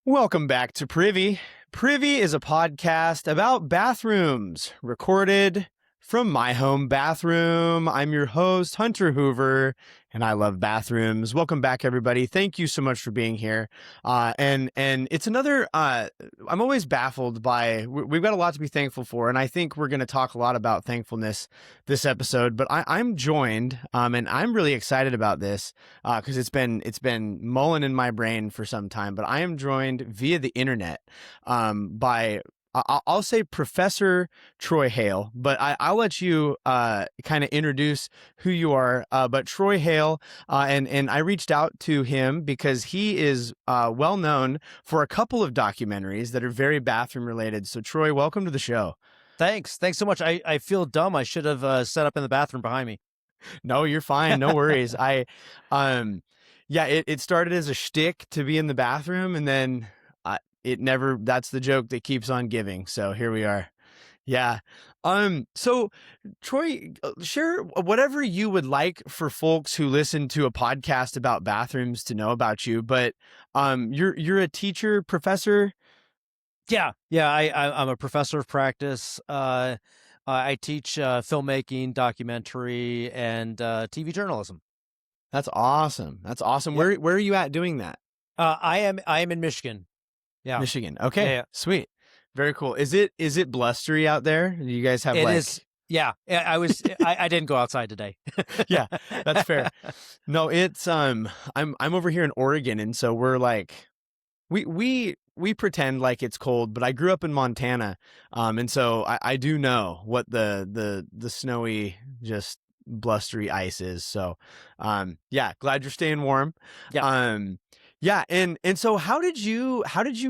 Welcome back to Privy. Privy is a podcast about bathrooms, recorded from my home bathroom. I'm your host, Hunter Hoover, and I love bathrooms. Welcome back, everybody. Thank you so much for being here. And it's another. I'm always baffled by. We've got a lot to be thankful for, and I think we're going to talk a lot about thankfulness this episode. But I'm joined, and I'm really excited about this because it's been mulling in my brain for some time. But I am joined via the internet by. I'll say Professor Troy Hale, but I'll let you kind of introduce who you are. But Troy Hale, and I reached out to him because he is well known for a couple of documentaries that are very bathroom related. So Troy, welcome to the show. Thanks so much. I feel dumb. I should have set up in the bathroom behind me. No, you're fine. No worries. It started as a shtick to be in the bathroom, and then that's the joke that keeps on giving. So here we are. Yeah. So Troy, share whatever you would like for folks who listen to a podcast about bathrooms to know about you. But you're a teacher, professor. Yeah. I'm a professor of practice. I teach filmmaking, documentary, and TV journalism. That's awesome. That's awesome. Yep. Where are you at doing that? I am in Michigan. Yeah. Michigan. Okay. Yeah. Sweet. Very cool. Is it blustery out there? Do you guys have It is. Yeah. I didn't go outside today. Yeah, that's fair. No, it's I'm over here in Oregon, and so we're like we pretend like it's cold, but I grew up in Montana. And so I do know what the snowy, just blustery ice is. So glad you're staying warm. Yeah. Yeah, and so how did you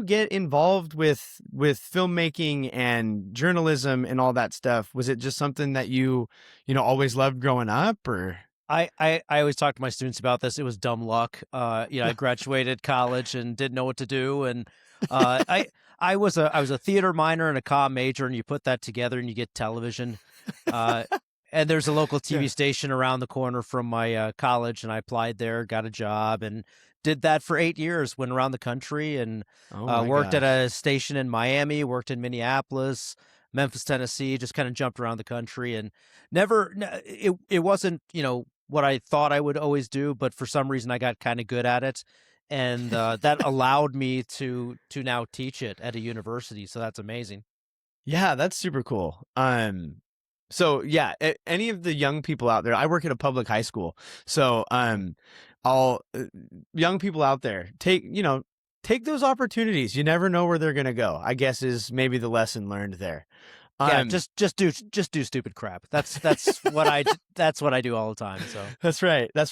get involved with filmmaking and journalism and all that stuff? Was it just something that you always loved growing up, or? I always talk to my students about this. It was dumb luck. I graduated college and didn't know what to do, and I was a theater minor and a comm major, and you put that together and you get television. And there's a local TV station around the corner from my college, and I applied there, got a job, and did that for 8 years. Went around the country and worked at a station in Miami, worked in Minneapolis, Memphis, Tennessee, just kind of jumped around the country, and it wasn't, what I thought I would always do, but for some reason I got kind of good at it. And that allowed me to now teach it at a university. So that's amazing. Yeah, that's super cool. So yeah, any of the young people out there, I work at a public high school. So all young people out there, take those opportunities. You never know where they're going to go, I guess, is maybe the lesson learned there. Yeah, just do stupid crap. That's what I do all the time. So That's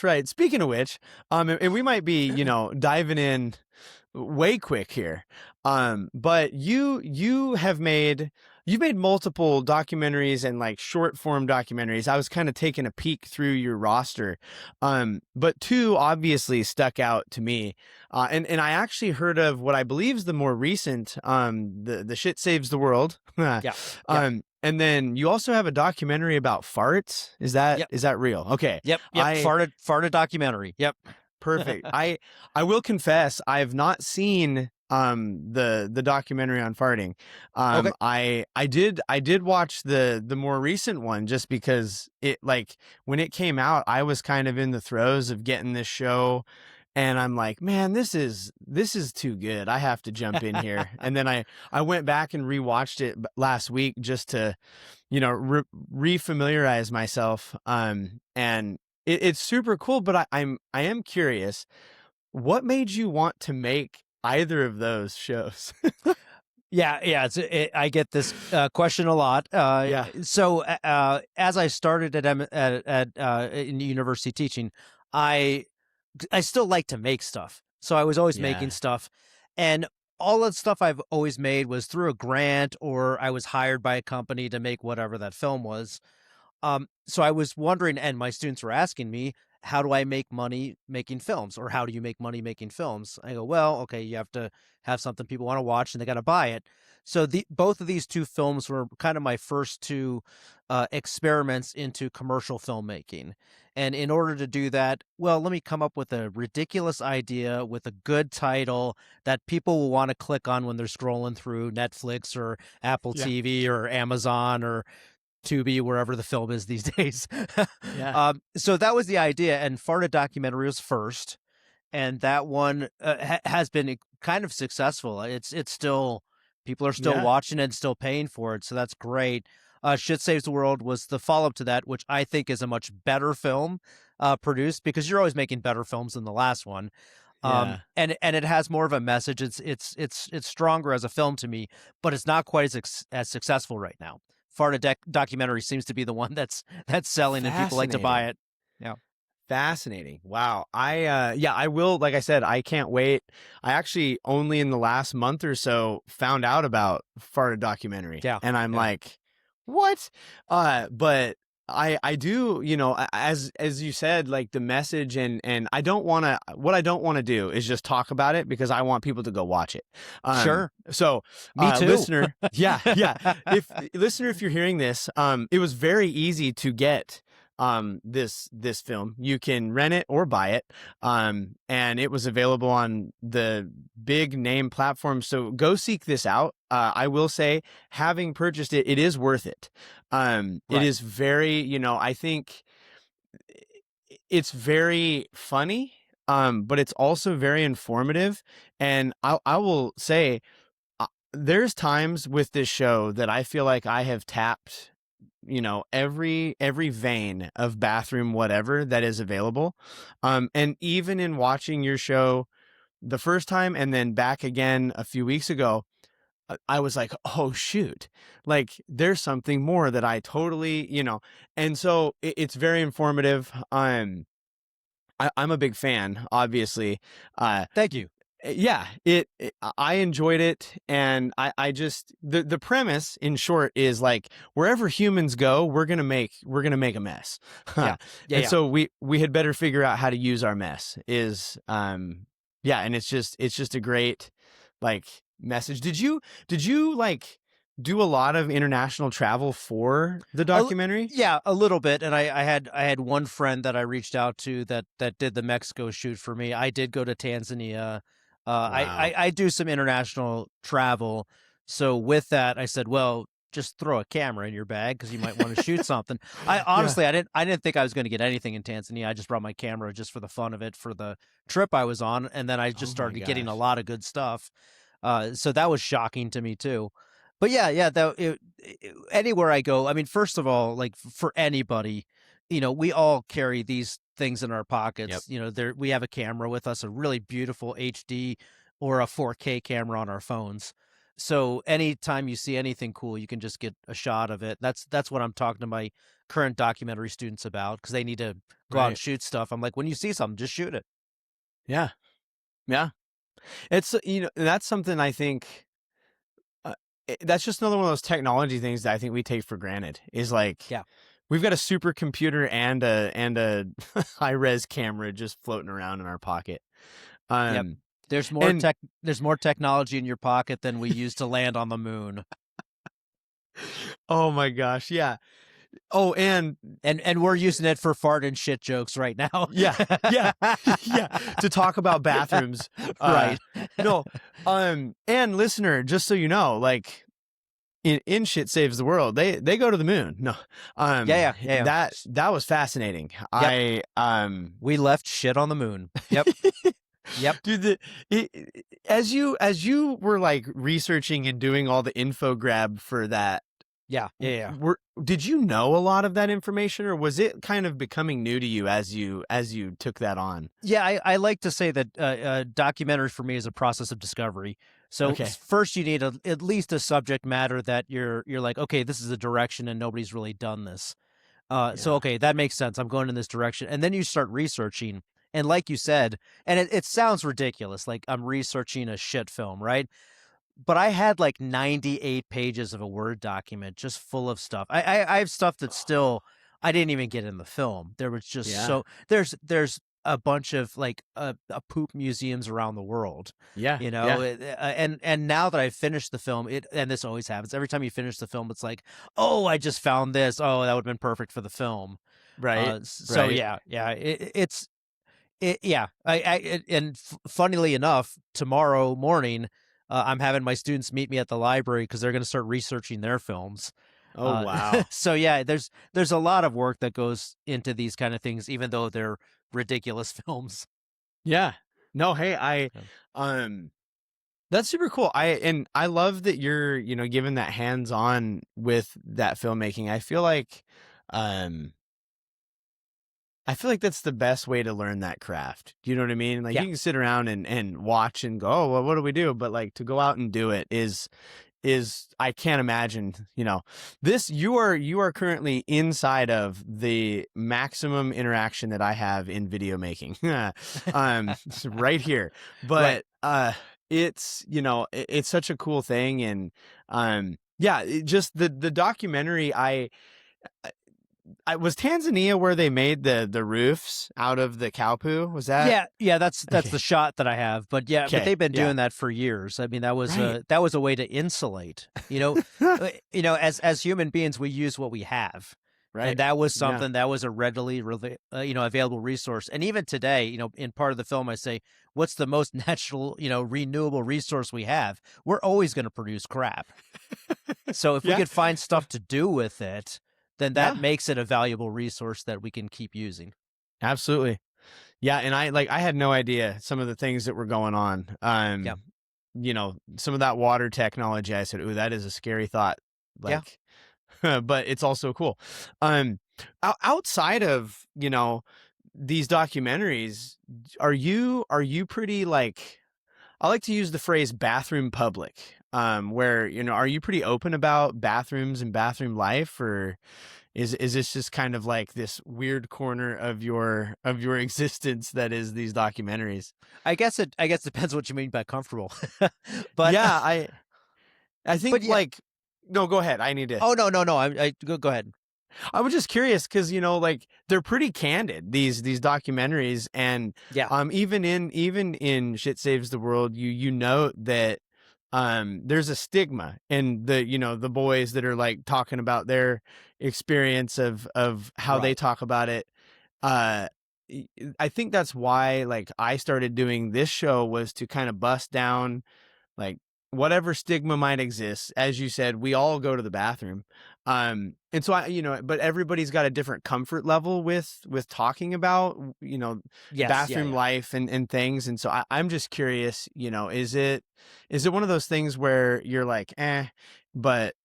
right. Speaking of which, and we might be, diving in way quick here. But you've made multiple documentaries and like short form documentaries. I was kind of taking a peek through your roster. But two obviously stuck out to me. And I actually heard of what I believe is the more recent, the Shit Saves the World. yeah. And then you also have a documentary about farts. Is that real? Okay. Yep. Farted documentary. Yep. Perfect. I will confess, I've not seen the documentary on farting. Okay. I did watch the more recent one just because it, like, when it came out, I was kind of in the throes of getting this show, and I'm like, man, this is too good. I have to jump in here. And then I went back and rewatched it last week just to refamiliarize myself. And it's super cool, but I am curious, what made you want to make either of those shows? Yeah. I get this question a lot. So as I started in university teaching, I still like to make stuff. So I was always making stuff, and all that stuff I've always made was through a grant, or I was hired by a company to make whatever that film was. So I was wondering, and my students were asking me, how do I make money making films, or how do you make money making films? I go, well, okay, you have to have something people want to watch and they got to buy it. So both of these two films were kind of my first two experiments into commercial filmmaking. And in order to do that, well, let me come up with a ridiculous idea with a good title that people will want to click on when they're scrolling through Netflix or Apple Yeah. TV or Amazon or Tubi, wherever the film is these days. Yeah. So that was the idea. And Florida Documentary was first. And that one has been kind of successful. It's still, people are still Yeah. watching it and still paying for it. So that's great. Shit Saves the World was the follow-up to that, which I think is a much better film produced, because you're always making better films than the last one. Yeah. And it has more of a message. It's stronger as a film to me, but it's not quite as successful right now. Florida Documentary seems to be the one that's selling and people like to buy it. Yeah. Fascinating. Wow. I will, like I said, I can't wait. I actually only in the last month or so found out about Florida Documentary. Yeah. And I'm Yeah. like, what? But I do, as you said, like the message, and I don't want to, what I don't want to do is just talk about it, because I want people to go watch it. Sure. So Me too. listener, yeah. If you're hearing this, it was very easy to get this film. You can rent it or buy it, and it was available on the big name platforms, so go seek this out. I will say, having purchased it, it is worth it. It Right. is very, I think it's very funny, but it's also very informative. And I will say, there's times with this show that I feel like I have tapped, every vein of bathroom whatever that is available. And even in watching your show the first time and then back again a few weeks ago, I was like, oh shoot, like there's something more that I totally, and so it's very informative. I'm a big fan, obviously. Thank you. Yeah, I enjoyed it, and I just, the premise in short is like, wherever humans go, we're gonna make a mess. Yeah. Yeah. And Yeah. so we had better figure out how to use our mess. Yeah, and it's just a great like message. Did you like do a lot of international travel for the documentary? Yeah, a little bit. And I had one friend that I reached out to that did the Mexico shoot for me. I did go to Tanzania. I do some international travel. So with that, I said, well, just throw a camera in your bag because you might want to shoot something. I honestly, I didn't think I was going to get anything in Tanzania. I just brought my camera just for the fun of it for the trip I was on, and then I just started getting a lot of good stuff. So that was shocking to me too. But yeah, anywhere I go, I mean, first of all, like for anybody, we all carry these things in our pockets. Yep. We have a camera with us, a really beautiful HD or a 4K camera on our phones. So anytime you see anything cool, you can just get a shot of it. That's what I'm talking to my current documentary students about, because they need to go out and shoot stuff. I'm like, when you see something, just shoot it. Yeah. Yeah. It's, that's something I think, that's just another one of those technology things that I think we take for granted, is like, Yeah. we've got a supercomputer and a high res camera just floating around in our pocket. Yep. There's more technology in your pocket than we use to land on the moon. Oh my gosh. Yeah. Oh, and we're using it for fart and shit jokes right now. yeah. To talk about bathrooms. Right. No. And listener, just so you know, like in Shit Saves the World, they go to the moon. No. Yeah. That was fascinating. Yep. We left shit on the moon. Yep. Yep. Dude, as you were like researching and doing all the info grab for that. Yeah. Did you know a lot of that information, or was it kind of becoming new to you as you took that on? Yeah, I like to say that documentary for me is a process of discovery. So first you need at least a subject matter that you're like, okay, this is a direction and nobody's really done this. So, okay, that makes sense. I'm going in this direction. And then you start researching. And like you said, and it sounds ridiculous, like I'm researching a shit film, right? But I had like 98 pages of a Word document just full of stuff. I have stuff that still I didn't even get in the film. There was just Yeah. there's a bunch of like poop museums around the world, Yeah. you know, Yeah. and now that I've finished the film, and this always happens every time you finish the film, it's like, oh, I just found this. Oh, that would have been perfect for the film. Right. So Right. yeah, yeah. And funnily enough, tomorrow morning, I'm having my students meet me at the library because they're going to start researching their films. Oh, wow. So yeah, there's a lot of work that goes into these kind of things, even though they're ridiculous films. Yeah. No, hey, Yeah. um that's super cool. I love that you're, given that hands-on with that filmmaking. Um I feel like that's the best way to learn that craft. Do you know what I mean? Like Yeah. you can sit around and watch and go, "Oh, well, what do we do?" But like to go out and do it is I can't imagine, this you are currently inside of the maximum interaction that I have in video making. Right here. Right. But it's such a cool thing. And yeah, just the documentary. I was Tanzania where they made the roofs out of the cow poo. Was that Yeah, that's okay? the shot that I have. But yeah, but Okay, they've been yeah, doing that for years. I mean, that was right. a way to insulate. As human beings, we use what we have. Right. And that was Yeah. something that was a readily, available resource. And even today, in part of the film, I say, what's the most natural, renewable resource we have? We're always going to produce crap. So if we Yeah. could find stuff to do with it, then that Yeah. makes it a valuable resource that we can keep using. Absolutely. Yeah, and I had no idea some of the things that were going on. Yeah. Some of that water technology, I said, "Ooh, that is a scary thought." Yeah. Like, but it's also cool. Um, outside of, these documentaries, are you pretty like, I like to use the phrase bathroom public. Where, are you pretty open about bathrooms and bathroom life, or is this just kind of like this weird corner of your existence that is these documentaries? I guess depends what you mean by comfortable. but Yeah, I but think yeah. like, no, go ahead. I need to. Oh no. I go ahead. I was just curious because like they're pretty candid, these documentaries. And Yeah. even in Shit Saves the World, you know that there's a stigma in the boys that are like talking about their experience of how they Right. talk about it. uh I think that's why like I started doing this show, was to kind of bust down like whatever stigma might exist. As you said, we all go to the bathroom. And so but everybody's got a different comfort level with talking about, Yes. Yeah. bathroom Yeah. life and things. And so I'm just curious, is it one of those things where you're like,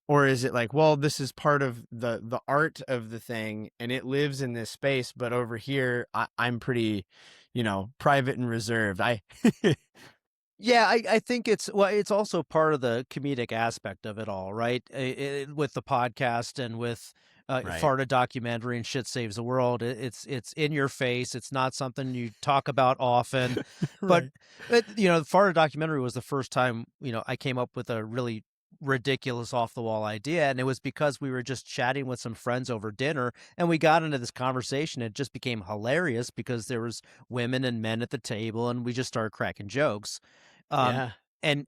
or is it like, well, this is part of the art of the thing and it lives in this space, but over here I'm pretty, private and reserved. Yeah, I think it's also part of the comedic aspect of it all, right? With the podcast and with Right. Florida documentary and Shit Saves the World, it's in your face. It's not something you talk about often, but Right. the Florida documentary was the first time I came up with a really ridiculous off the wall idea, and it was because we were just chatting with some friends over dinner, and we got into this conversation. It just became hilarious because there was women and men at the table, and we just started cracking jokes. Um, Yeah.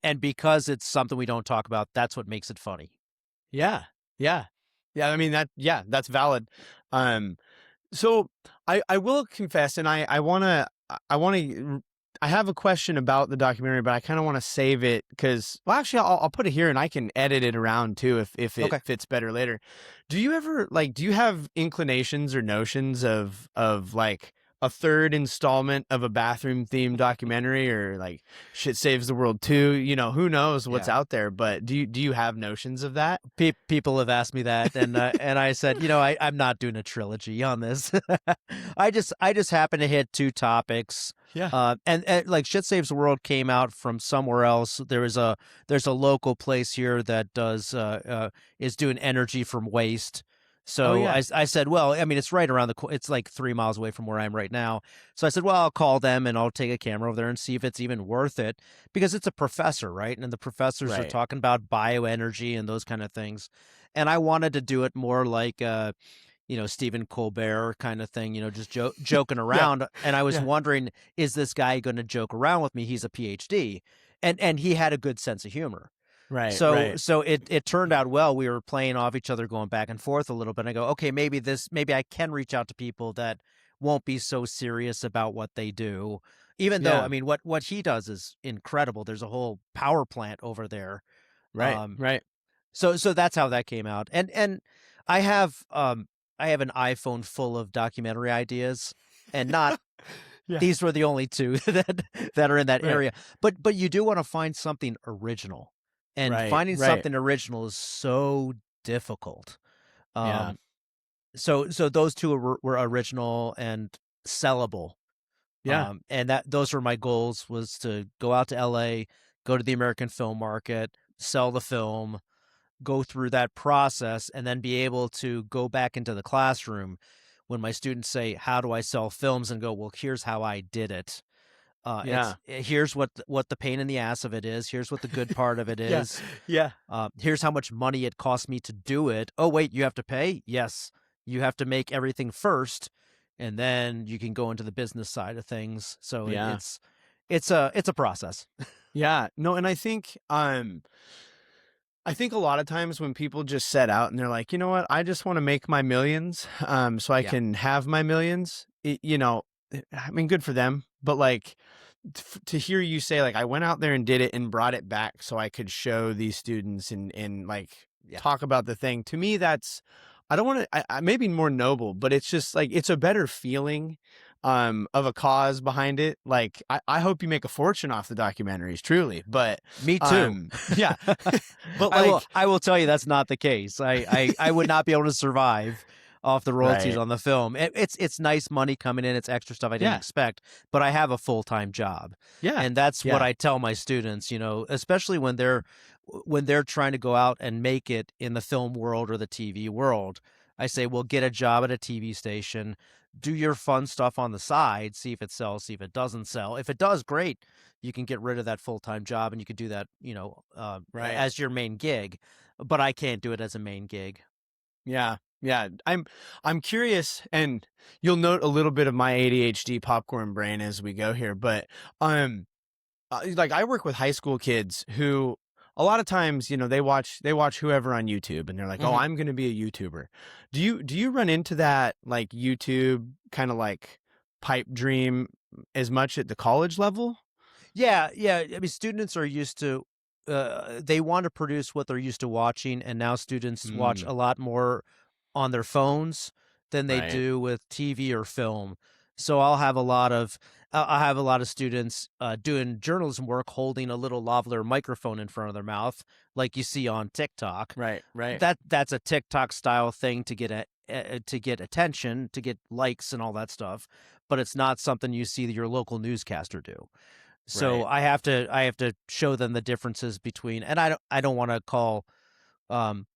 and because it's something we don't talk about, that's what makes it funny. Yeah. Yeah. Yeah. I mean yeah, that's valid. Um, so I will confess, and I have a question about the documentary, but I kind of want to save it because, well, actually, I'll put it here and I can edit it around too if it Okay. fits better later. Do you have inclinations or notions of like a third installment of a bathroom themed documentary, or like Shit Saves the World 2? Who knows what's Yeah. out there, but do you have notions of that? People have asked me that, and I said, I'm not doing a trilogy on this. I just happen to hit two topics. Yeah. And like Shit Saves the World came out from somewhere else. There's a local place here that does is doing energy from waste. Oh So yeah. I said, well, I mean, it's right around it's like 3 miles away from where I am right now. So I said, well, I'll call them and I'll take a camera over there and see if it's even worth it, because it's a professor, right? And the professors are Right. talking about bioenergy and those kind of things. And I wanted to do it more like, Stephen Colbert kind of thing, just joking Yeah. around. And I was Yeah. wondering, is this guy going to joke around with me? He's a PhD, and he had a good sense of humor. Right. So Right. it turned out well. We were playing off each other, going back and forth a little bit. And I go, okay, maybe I can reach out to people that won't be so serious about what they do. Even though, I Yeah. mean, what he does is incredible. There's a whole power plant over there. Right. Um, Right. so that's how that came out. And I have I have an iPhone full of documentary ideas, and not Yeah. these were the only two that are in that Right. area. But you do want to find something original, and Right. finding Right. something original is so difficult. Yeah. Um, so those two were original and sellable. Yeah. And those were my goals, was to go out to LA, go to the American film market, sell the film, go through that process, and then be able to go back into the classroom when my students say, how do I sell films, and go, well, here's how I did it. Yeah. Here's what the pain in the ass of it is. Here's what the good part of it Yeah. is. Yeah. Here's how much money it cost me to do it. Oh, wait, you have to pay? Yes. You have to make everything first, and then you can go into the business side of things. So Yeah. it's a process. Yeah. No, and I think a lot of times when people just set out and they're like, you know what, I just want to make my millions, so I Yeah. can have my millions. I mean, good for them, but like to hear you say, like, I went out there and did it and brought it back so I could show these students and like Yeah. talk about the thing. To me, that's, I don't want to, I maybe more noble, but it's just like it's a better feeling of a cause behind it. Like I hope you make a fortune off the documentaries, truly. But Me too. yeah. But I like, will tell you that's not the case. I would not be able to survive off the royalties right. on the film. It's nice money coming in. It's extra stuff I didn't Yeah. expect, but I have a full-time job. Yeah. And that's what Yeah. I tell my students, especially when they're trying to go out and make it in the film world or the TV world. I say, well, get a job at a TV station, do your fun stuff on the side, see if it sells, see if it doesn't sell. If it does, great. You can get rid of that full-time job and you could do that, Right. as your main gig. But I can't do it as a main gig. Yeah. Yeah. I'm curious, and you'll note a little bit of my ADHD popcorn brain as we go here, but like I work with high school kids who a lot of times, they watch whoever on YouTube and they're like, "Oh, Mhm. I'm going to be a YouTuber." Do you run into that like YouTube kind of like pipe dream as much at the college level? Yeah, yeah. I mean, students are used to, they want to produce what they're used to watching, and now students watch a Mm, lot more on their phones than they right. do with TV or film. So I'll have a lot of students doing journalism work, holding a little lavalier microphone in front of their mouth, like you see on TikTok. Right. Right. That's a TikTok style thing to get attention, to get likes and all that stuff, but it's not something you see your local newscaster do. So Right. I have to show them the differences between, and I don't want to call um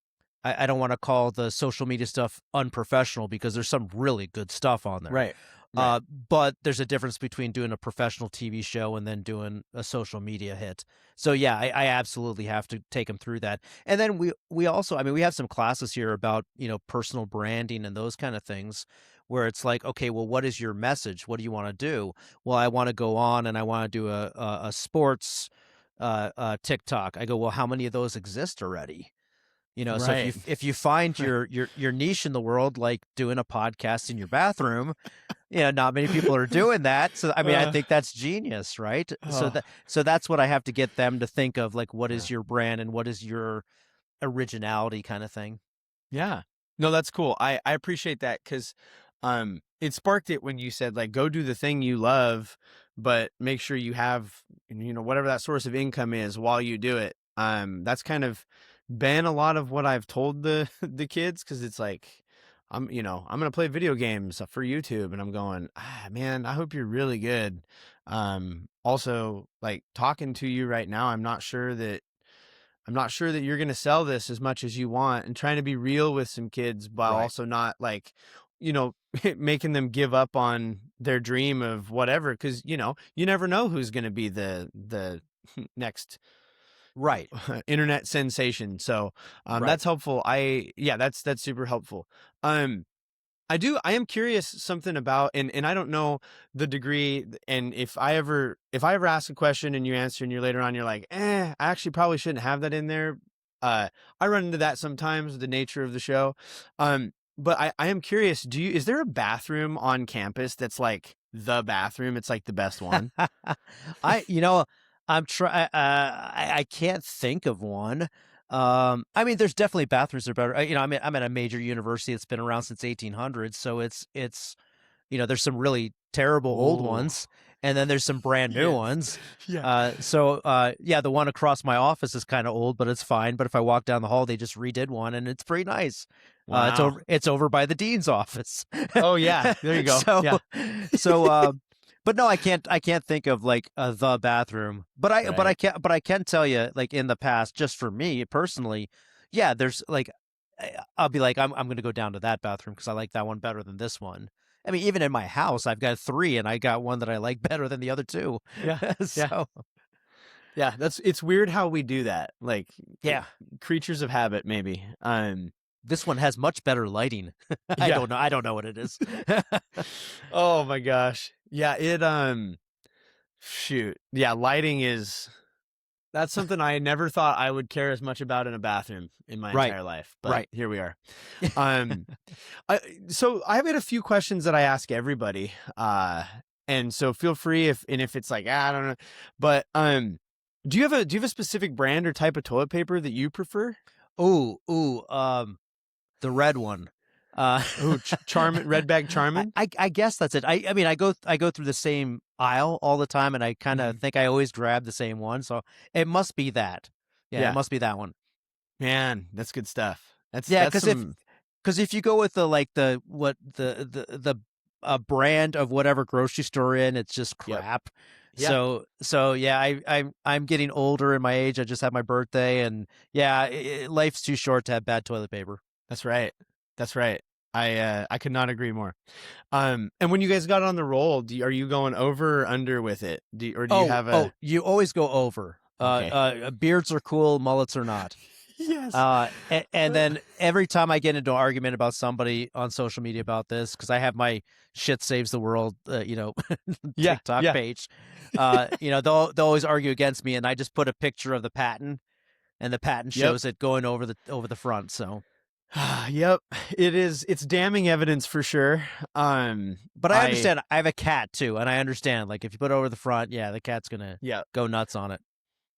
I don't want to call the social media stuff unprofessional, because there's some really good stuff on there. Right. Right. But there's a difference between doing a professional TV show and then doing a social media hit. So yeah, I absolutely have to take them through that. And then we also, I mean, we have some classes here about, personal branding and those kind of things, where it's like, okay, well, what is your message? What do you want to do? Well, I want to go on and I want to do a sports TikTok. I go, well, how many of those exist already? So Right. if you find your niche in the world, like doing a podcast in your bathroom, not many people are doing that. So I mean, I Uh, think that's genius, right? So oh, that's what I have to get them to think of, like, what yeah. is your brand and what is your originality kind of thing. Yeah. No, that's cool. I appreciate that because it sparked it when you said like go do the thing you love, but make sure you have whatever that source of income is while you do it. That's kind of been a lot of what I've told the the kids, because it's like I'm gonna play video games for YouTube, and I'm going, man, I hope you're really good. Also, like talking to you right now, I'm not sure that you're going to sell this as much as you want, and trying to be real with some kids while Right. also not like, you know, making them give up on their dream of whatever. Cause you never know who's going to be the next Right. internet sensation. So, Right. that's helpful. Yeah, that's super helpful. Um, I am curious something about, and I don't know the degree. And if I ever ask a question and you answer and you're later on, you're like, I actually probably shouldn't have that in there. I run into that sometimes, the nature of the show. But I am curious, is there a bathroom on campus that's like the bathroom? It's like the best one. I, you know, I can't think of one. I mean, there's definitely bathrooms that are better. I'm at a major university that's been around since 1800, so there's some really terrible old Oh, ones, and then there's some brand new yes. ones. Yeah. Yeah, the one across my office is kind of old, but it's fine. But if I walk down the hall, they just redid one, and it's pretty nice. It's Wow. over by the dean's office. Oh yeah. There you go. so Yeah. so but no, I can't think of like the bathroom. Right. I can tell you, like, in the past, just for me personally, yeah, there's like I'll be like, I'm gonna go down to that bathroom because I like that one better than this one. I mean, even in my house, I've got three, and I got one that I like better than the other two. Yeah. Yeah. So Yeah. It's weird how we do that. Like yeah, creatures of habit, maybe. this one has much better lighting. I Yeah. don't know. I don't know what it is. Oh my gosh. Yeah. Shoot. Yeah. Lighting is. That's something I never thought I would care as much about in a bathroom in my Right, entire life, but right. here we are. Um, so I've got a few questions that I ask everybody, and so feel free if it's like I don't know, but do you have a specific brand or type of toilet paper that you prefer? Ooh, the red one. Uh, Oh, Charmin, Red Bag Charmin. I guess that's it. I mean, I go through the same aisle all the time, and I kind of Mhm. think I always grab the same one. So it must be that. Yeah, it Yeah, must be that one. man, that's good stuff. Yeah, That's because if some. because if you go with the brand of whatever grocery store you're in, it's just Yep. crap. Yeah, So yeah, I'm getting older in my age. I just had my birthday, and yeah, life's too short to have bad toilet paper. that's right. That's right. I could not agree more. And when you guys got on the roll, are you going over or under with it? Or do you have Oh, a you always go over. okay? Beards are cool, mullets are not. Yes. And then every time I get into an argument about somebody on social media about this, because I have my shit saves the world, Yeah, TikTok yeah. page, they'll always argue against me, and I just put a picture of the patent, and the patent Yep. shows it going over the front. So, Yep. It's damning evidence for sure. but I I understand. I have a cat too, and I understand. Like, if you put it over the front, yeah, the cat's gonna yeah. go nuts on it.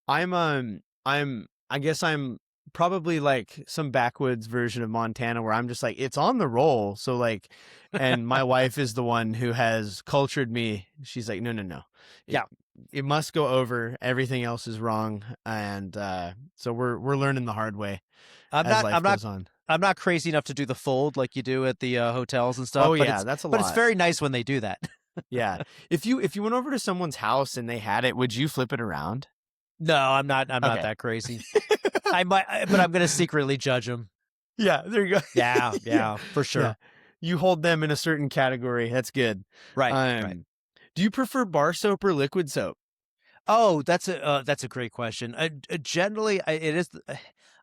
I guess I'm probably like some backwoods version of Montana where I'm just like it's on the roll. So like, and my wife is the one who has cultured me. She's like, no. It Yeah, it must go over. Everything else is wrong. And so we're learning the hard way I'm as not. life I'm not. goes on. I'm not crazy enough to do the fold like you do at the hotels and stuff, Oh but yeah, it's that's a but it's lot. very nice when they do that. Yeah. If you went over to someone's house and they had it, would you flip it around? No, I'm not. I'm not Okay. that crazy. But I'm gonna secretly judge them. Yeah, there you go. Yeah, Yeah. yeah, for Yeah. sure. You hold them in a certain category. That's good. Right, right. Um, do you prefer bar soap or liquid soap? Oh, that's a great question. Generally, it is.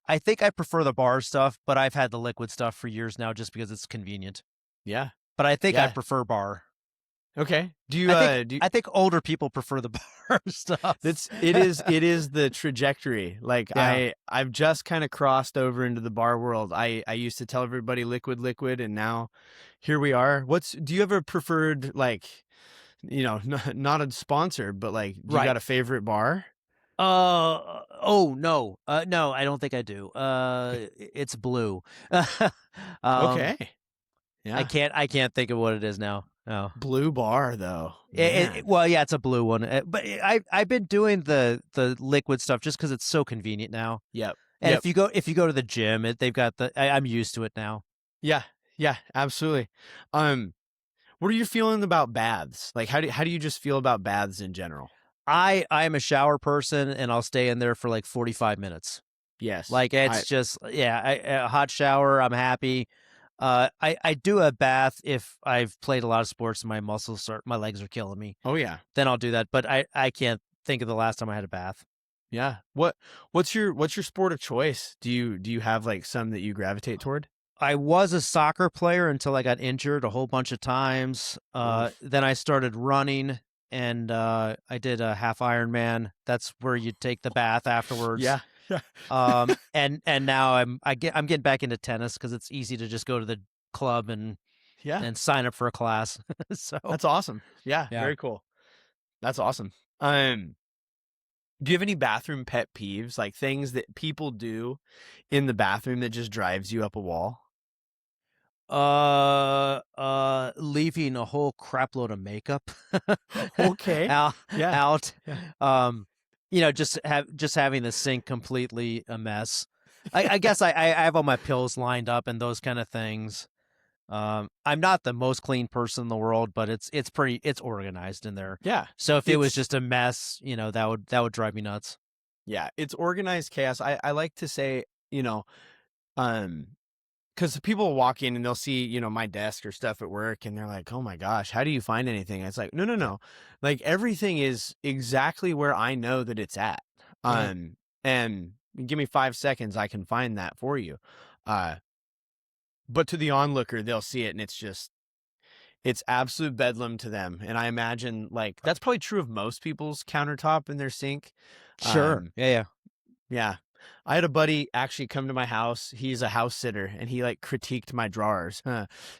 I think I prefer the bar stuff, but I've had the liquid stuff for years now, just because it's convenient. Yeah. But I think I Yeah. prefer bar. Okay. Do you I think do you, I think older people prefer the bar stuff. it is the trajectory. Like Yeah. I've just kind of crossed over into the bar world. I used to tell everybody liquid, and now here we are. Do you have a preferred, like, not a sponsor, but like, do you Right. got a favorite bar? Oh no. No, I don't think I do. It's blue. um, Okay. I Yeah. can't. I can't think of what it is now. No. Blue bar though. Man. Well, yeah, it's a blue one. But I've been doing the liquid stuff just because it's so convenient now. Yep. And Yep. if you go to the gym, they've got I'm used to it now. Yeah. Yeah, absolutely. Um, what are you feeling about baths? Like how do you just feel about baths in general? I am a shower person, and I'll stay in there for like 45 minutes. Yes. Like, it's just, yeah, a hot shower, I'm happy. I do a bath if I've played a lot of sports and my legs are killing me. Oh yeah. Then I'll do that. But I can't think of the last time I had a bath. Yeah. What's your sport of choice? Do you have like some that you gravitate toward? I was a soccer player until I got injured a whole bunch of times. Oof. Then I started running, and I did a half Ironman. That's where you take the bath afterwards. Yeah. Yeah. And now I'm getting back into tennis because it's easy to just go to the club Yeah. and sign up for a class. So That's awesome. Yeah. yeah. Very cool. That's awesome. Do you have any bathroom pet peeves, like things that people do in the bathroom that just drives you up a wall? Leaving a whole crap load of makeup Okay. out, Yeah. out. Yeah. Just having the sink completely a mess. I guess I have all my pills lined up and those kind of things. I'm not the most clean person in the world, but it's organized in there. Yeah. So if it was It's just a mess, that would drive me nuts. yeah, it's organized chaos. I like to say, um, because people will walk in and they'll see, my desk or stuff at work and they're like, oh my gosh, how do you find anything? It's like, no, no, Yeah. no. Like everything is exactly where I know that it's at. Yeah. And give me 5 seconds, I can find that for you. Uh, but to the onlooker, they'll see it and it's absolute bedlam to them. And I imagine like that's probably true of most people's countertop in their sink. Sure. Yeah. Yeah. I had a buddy actually come to my house. He's a house sitter and he like critiqued my drawers.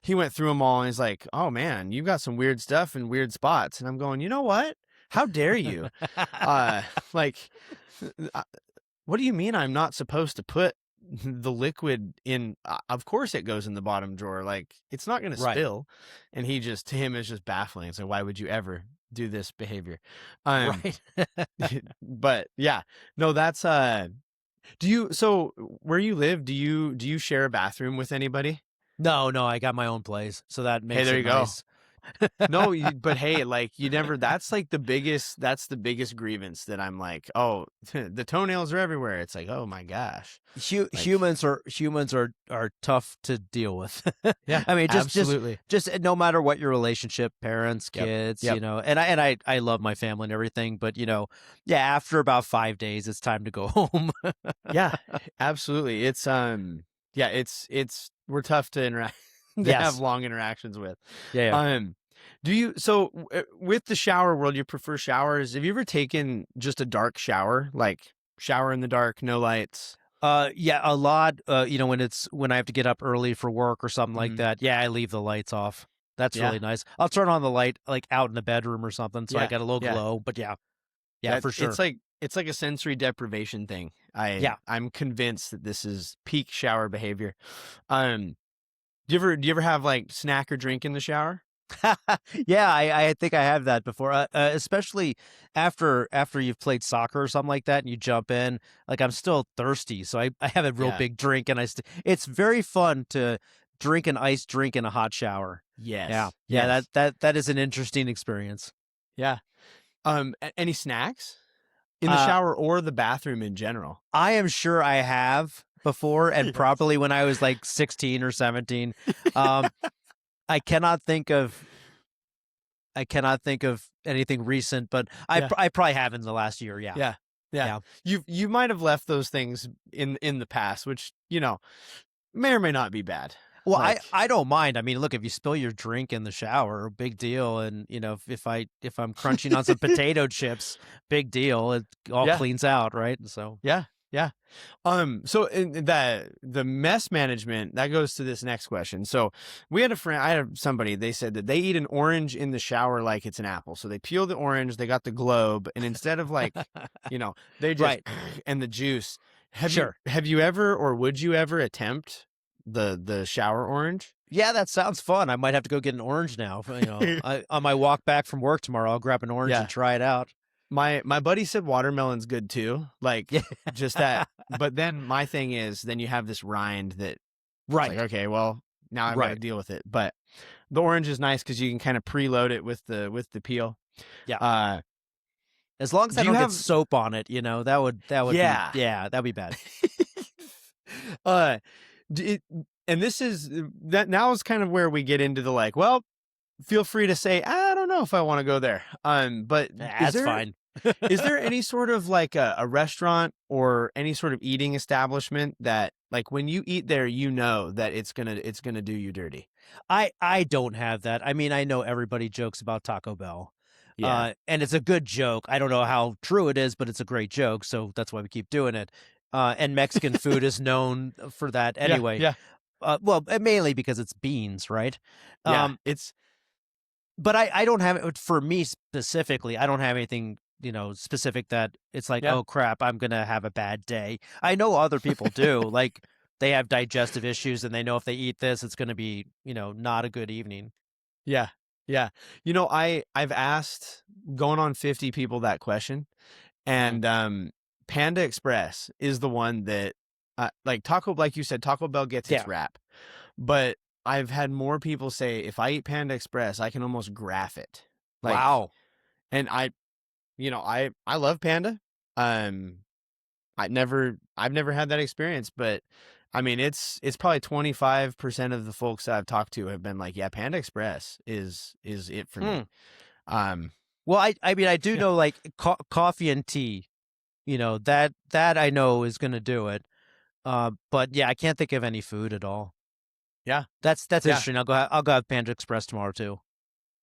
He went through them all and he's like, oh man, you've got some weird stuff and weird spots. And I'm going, you know what? How dare you? Yeah. Like, uh, what do you mean I'm not supposed to put the liquid in? Of course it goes in the bottom drawer. Like, it's not going to Right. spill. And to him, is just baffling. So why would you ever do this behavior? Um, Right. but yeah, no, that's, so where you live, do you share a bathroom with anybody? No, I got my own place, so that Hey, makes there it you go. nice. No, but hey, like you never, that's the biggest grievance that I'm like, oh, the toenails are everywhere. It's like, oh my gosh. Like, Humans are tough to deal with. yeah, I mean, absolutely. just no matter what your relationship, parents, Yep. kids, Yep. and I love my family and everything, but yeah, after about 5 days, it's time to go home. Yeah, absolutely. Yeah, we're tough to interact, to have Yes. long interactions with. Yeah. Um, with the shower world, you prefer showers? Have you ever taken just a dark shower, like shower in the dark, no lights? Yeah, a lot. When I have to get up early for work or something like Mhm. that. Yeah, I leave the lights off. That's Yeah, really nice. I'll turn on the light like out in the bedroom or something, so I yeah, got a little yeah. glow. But yeah, That for sure. it's like a sensory deprivation thing. Yeah. I'm convinced that this is peak shower behavior. Um, do you ever have like snack or drink in the shower? Yeah, I think I have that before, especially after you've played soccer or something like that, and you jump in. Like I'm still thirsty, so I have a real Yeah. big drink, and it's very fun to drink an iced drink in a hot shower. Yeah, Yes. yeah, Yes. that is an interesting experience. Yeah. Any snacks in the Uh, shower or the bathroom in general? I am sure I have before, and Yes. probably when I was like 16 or 17. Um, I cannot think of anything recent, but Yeah. I probably have in the last year. Yeah. Yeah. Yeah. Yeah. You might have left those things in the past, which, may or may not be bad. Well, Like, I don't mind. I mean, look, if you spill your drink in the shower, big deal. And if I'm crunching on some potato chips, big deal. It all yeah. cleans out, right? And so Yeah. Yeah. So the mess management, that goes to this next question. So I had somebody, they said that they eat an orange in the shower like it's an apple. So they peel the orange, they got the globe, and instead of like, they just right, and the juice. sure, Have you ever or would you ever attempt the shower orange? yeah, that sounds fun. I might have to go get an orange now. On my walk back from work tomorrow, I'll grab an orange Yeah. and try it out. My buddy said watermelon's good too. Like Yeah, just that. But then my thing is then you have this rind that it's right, like, okay, well, now I've got to right, deal with it. But the orange is nice because you can kind of preload it with the peel. yeah. Uh, As long as I do you don't have? get soap on it, that would be Yeah. that'd be bad. uh, and this is that now is kind of where we get into the like, well, feel free to say I don't know if I want to go there. But is That's there fine. Is there any sort of like a restaurant or any sort of eating establishment that like when you eat there, you know that it's gonna do you dirty? I don't have that. I mean, I know everybody jokes about Taco Bell. Yeah. And it's a good joke. I don't know how true it is, but it's a great joke, so that's why we keep doing it. And Mexican food is known for that Yeah. anyway. Yeah. Well, mainly because it's beans, right? Yeah. Um, but I don't have it for me specifically. I don't have anything, specific that it's like, Yeah. oh crap, I'm gonna have a bad day. I know other people do, like they have digestive issues and they know if they eat this, it's gonna be, not a good evening. Yeah. Yeah. I've asked going on 50 people that question, Mm. and Panda Express is the one that like you said, Taco Bell gets its Yeah. rap. But I've had more people say if I eat Panda Express, I can almost graph it. Like, Wow. and I love Panda. Um I've never had that experience, but I mean it's probably 25% of the folks that I've talked to have been like, yeah, Panda Express is it for me. Hmm. Um Well, I mean, I do yeah. know like coffee and tea. That I know is gonna do it. But yeah, I can't think of any food at all. Yeah. That's Yeah. interesting. I'll go have Panda Express tomorrow too.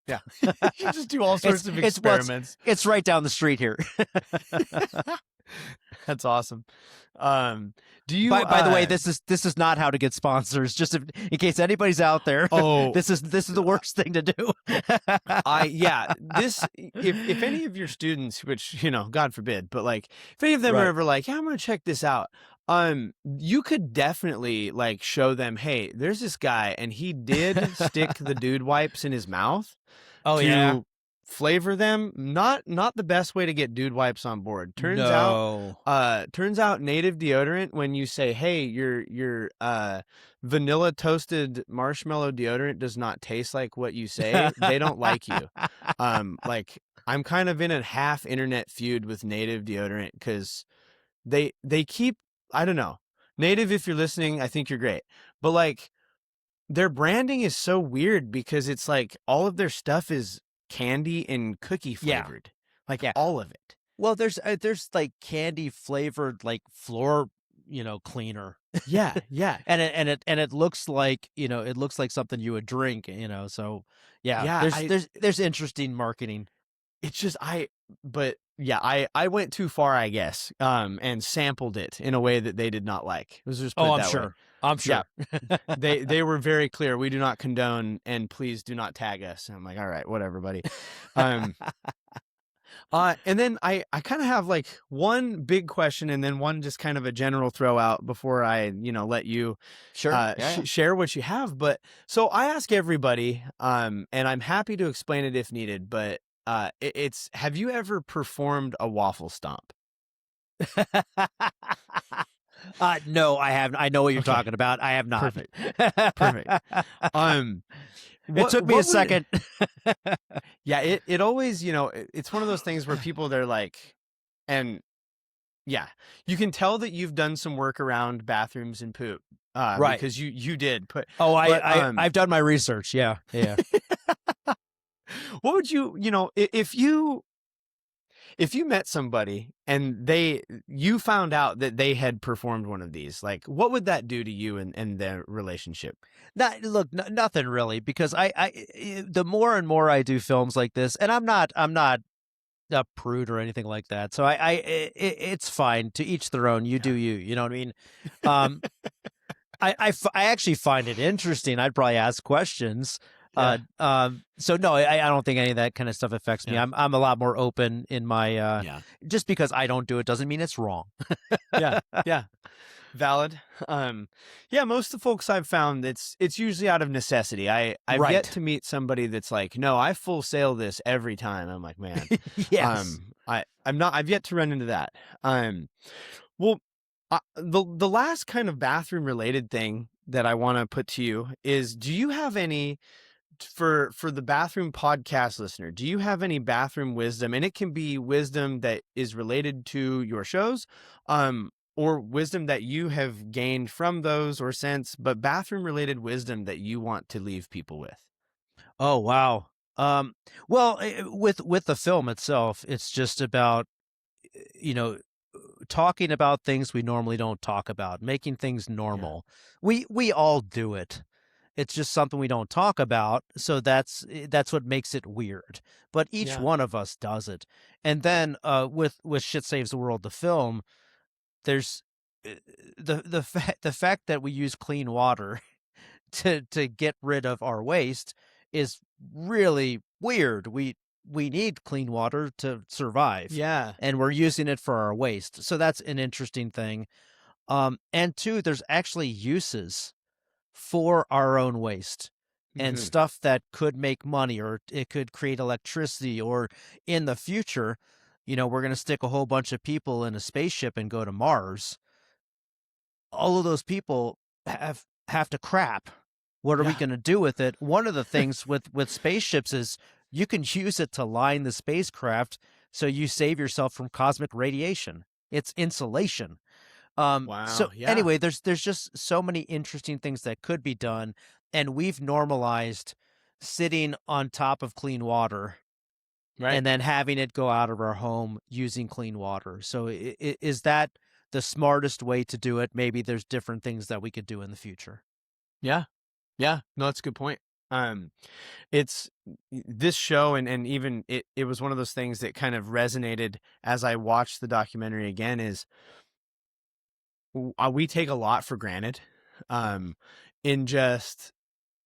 Yeah. You just do all It's sorts of it's well, experiments. it's right down the street here. That's awesome. Do you By the way, this is not how to get sponsors. Just in case anybody's out there, oh this is the worst thing to do. yeah, this if any of your students, which God forbid, but like if any of them are Right. ever like, yeah, I'm gonna check this out, you could definitely like show them, hey, there's this guy and he did stick the dude wipes in his mouth Oh yeah. to flavor them. Not the best way to get dude wipes on board. No. Turns out native deodorant, when you say, hey, your vanilla toasted marshmallow deodorant does not taste like what you say, they don't like you. Like I'm kind of in a half internet feud with native deodorant because they keep, I don't know. Native, if you're listening, I think you're great. But like their branding is so weird because it's like all of their stuff is candy and cookie Yeah. flavored. Like Yeah. all of it. Well, there's like candy flavored like floor, cleaner. Yeah, yeah. And it looks like, it looks like something you would drink, so yeah, Yeah, there's interesting marketing. it's just but yeah, I went too far, I guess. And sampled it in a way that they did not like. Let's just put Oh, it I'm that way. sure. I'm Yeah. sure. They were very clear. We do not condone and please do not tag us. And I'm like, all right, whatever, buddy. Um and then I kind of have like one big question and then one just kind of a general throw out before I, let you Sure. Yeah. share what you have. But so I ask everybody, and I'm happy to explain it if needed, but it's have you ever performed a waffle stomp? No, I have. I know what you're Okay, talking about. I have not. perfect, perfect. Um, It took me a what would second. yeah, it always, it's one of those things where people they're like, and yeah, you can tell that you've done some work around bathrooms and poop, Right. because you did put, Oh, but I've done my research. Yeah. Yeah. what would if you met somebody and you found out that they had performed one of these, like what would that do to you and their relationship? Nothing really, because the more and more I do films like this, and I'm not a prude or anything like that. So it's fine, to each their own. You do you. You know what I mean? Um, I actually find it interesting. I'd probably ask questions. Yeah. So no, I don't think any of that kind of stuff affects me. Yeah. I'm a lot more open in my Yeah. just because I don't do it doesn't mean it's wrong. Yeah. Yeah. Valid. Yeah, most of the folks I've found it's usually out of necessity. I've Right. yet to meet somebody that's like, no, I full sail this every time. I'm like, man. Yes. I've yet to run into that. Well, the last kind of bathroom related thing that I want to put to you is, do you have any for the bathroom podcast listener, do you have any bathroom wisdom? And it can be wisdom that is related to your shows, or wisdom that you have gained from those or since, but bathroom related wisdom that you want to leave people with. Oh wow. Um, well, with the film itself, it's just about, you know, talking about things we normally don't talk about, making things Yeah. normal. We all do it. It's just something we don't talk about, so that's what makes it weird. But each Yeah. one of us does it. And then with Shit Saves the World, the film, there's the fact that we use clean water to get rid of our waste is really weird. We need clean water to survive, Yeah. and we're using it for our waste. So that's an interesting thing. And two, there's actually uses for our own waste and Hmm. stuff that could make money, or it could create electricity, or in the future, we're going to stick a whole bunch of people in a spaceship and go to Mars. All of those people have to crap. What are we Yeah. going to do with it? One of the things with spaceships is you can use it to line the spacecraft so you save yourself from cosmic radiation. It's insulation. So Wow. Yeah. anyway, there's just so many interesting things that could be done, and we've normalized sitting on top of clean water Right. and then having it go out of our home using clean water. So is that the smartest way to do it? Maybe there's different things that we could do in the future. Yeah. Yeah. No, that's a good point. It's this show, and even it was one of those things that kind of resonated as I watched the documentary again, is we take a lot for granted, in just,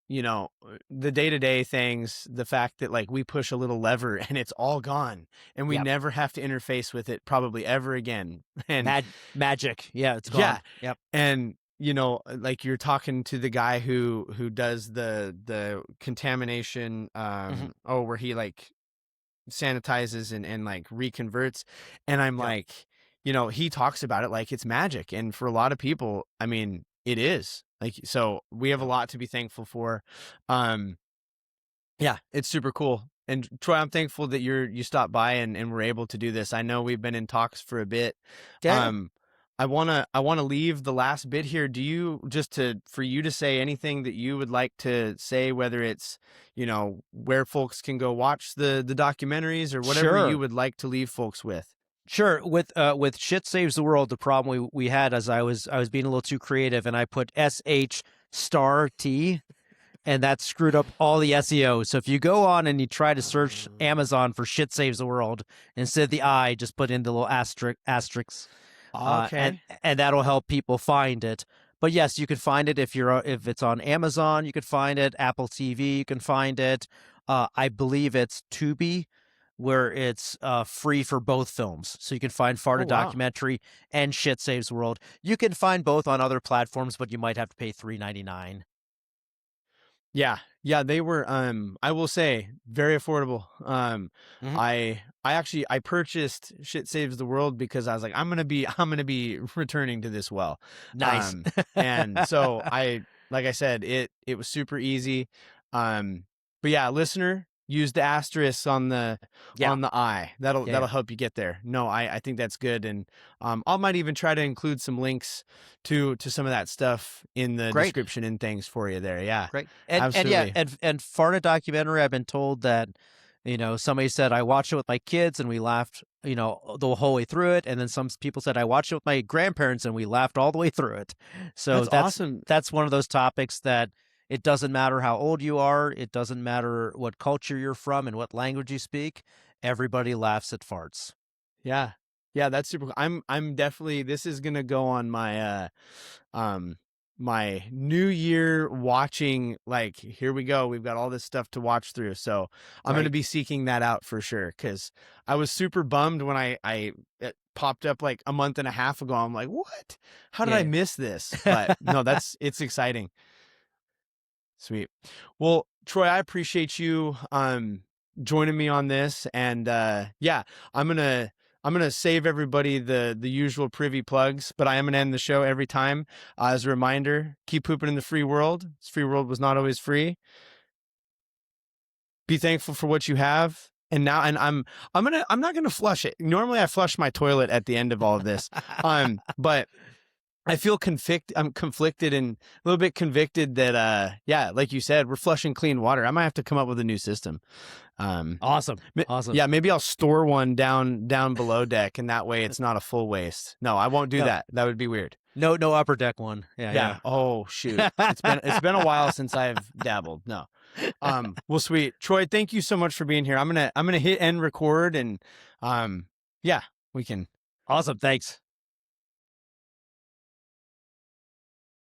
the day-to-day things, the fact that like we push a little lever and it's all gone and we Yep. never have to interface with it probably ever again. And Magic. Yeah, it's yeah, gone. Yep. and like you're talking to the guy who does the contamination, Hmm. where he like sanitizes and like reconverts, and I'm Yep. like, he talks about it like it's magic, and for a lot of people, I mean, it is like, so we have a Yep. lot to be thankful for. um yeah, it's super cool. And Troy, I'm thankful that you stopped by and we're able to do this. I know we've been in talks for a bit. Yeah. um I wanna leave the last bit here. Do you, just to for you to say anything that you would like to say, whether it's, where folks can go watch the documentaries, or whatever you Sure. would like to leave folks with? Sure. With Shit Saves the World, the problem we had is I was being a little too creative, and I put SH star T, and that screwed up all the SEO. So if you go on and you try to search Amazon for Shit Saves the World, instead of the I, just put in the little asterisk, and Okay. that'll help people find it. But yes, you can find it if it's on Amazon. You can find it Apple TV. You can find it. I believe it's Tubi, where it's free for both films, so you can find Fart Oh, a wow. Documentary and Shit Saves the World. You can find both on other platforms, but you might have to pay $3.99. Yeah. Yeah, they were, I will say, very affordable. Hmm. I actually I purchased Shit Saves the World because I was like, I'm gonna be returning to this well. Nice. And so like I said, it was super easy. But yeah, listener, use the asterisk on the Yeah. I. That'll Yeah. that'll Yeah. help you get there. No, I think that's good. And I might even try to include some links to some of that stuff in the Great. description and things for you there. Yeah. Great. And yeah, Absolutely. and Fart a Documentary, I've been told that, somebody said I watched it with my kids and we laughed, the whole way through it, and then some people said I watched it with my grandparents and we laughed all the way through it. So That's that's awesome. that's one of those topics that it doesn't matter how old you are, it doesn't matter what culture you're from and what language you speak. Everybody laughs at farts. Yeah. Yeah, that's super cool. I'm definitely, this is gonna go on my um my New Year watching, like, here we go. We've got all this stuff to watch through. So I'm gonna Great. be seeking that out for sure. Cause I was super bummed when it popped up like a month and a half ago. I'm like, what? How did I Yeah. miss this? But no, it's exciting. Sweet. Well, Troy, I appreciate you joining me on this, and yeah, I'm gonna save everybody the usual Privy plugs, but I am gonna end the show every time, as a reminder: keep pooping in the free world. This free world was not always free. Be thankful for what you have. And now, and I'm not gonna flush it. Normally I flush my toilet at the end of all of this. But I feel I'm conflicted and a little bit convicted that yeah, like you said, we're flushing clean water. I might have to come up with a new system. Awesome. Yeah, maybe I'll store one down below deck, and that way it's not a full waste. No, I won't do that. That would be weird. No upper deck one. Yeah. Oh shoot, it's been a while since I've dabbled. No. Well, sweet, Troy. Thank you so much for being here. I'm gonna hit end record, and yeah, we can. Awesome. Thanks.